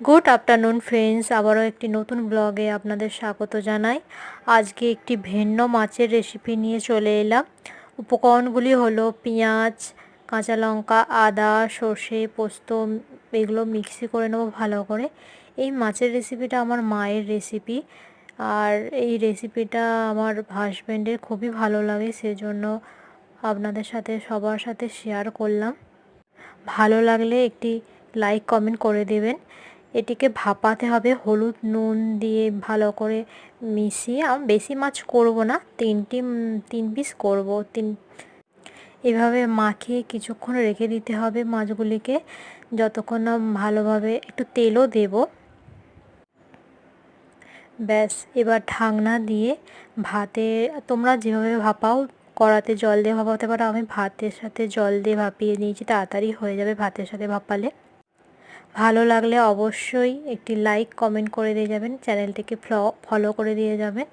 Good afternoon friends, আবারও একটি নতুন ব্লগে আপনাদের স্বাগত জানাই। আজকে একটি ভিন্ন মাছের রেসিপি নিয়ে চলে এলাম। উপকরণগুলি হলো পেঁয়াজ, কাঁচা লঙ্কা, আদা, সর্ষে, পোস্ত, এগুলো মিক্সি করে নেবো ভালো করে। এই মাছের রেসিপিটা আমার মায়ের রেসিপি, আর এই রেসিপিটা আমার হাজব্যান্ডের খুবই ভালো লাগে, সেজন্য আপনাদের সাথে সবার সাথে শেয়ার করলাম। ভালো লাগলে একটি লাইক কমেন্ট করে দেবেন। এটিকে ভাপাতে হবে হলুদ নুন দিয়ে ভালো করে মিশিয়ে। আমি বেশি মাছ করব না, তিন পিস করব। এভাবে মাখিয়ে কিছুক্ষণ রেখে দিতে হবে মাছগুলিকে, যতক্ষণ না ভালোভাবে একটু তেলও দেব। ব্যাস, এবার ঢাকনা দিয়ে ভাতে, তোমরা যেভাবে ভাপাও, কড়াতে জল দিয়ে ভাপাতে পারো, আমি ভাতের সাথে জল দিয়ে ভাপিয়ে নিয়েছি, তাড়াতাড়ি হয়ে যাবে ভাতের সাথে ভাপালে। ভালো লাগলে অবশ্যই একটি লাইক কমেন্ট করে দিয়ে যাবেন, চ্যানেলটিকে ফলো করে দিয়ে যাবেন।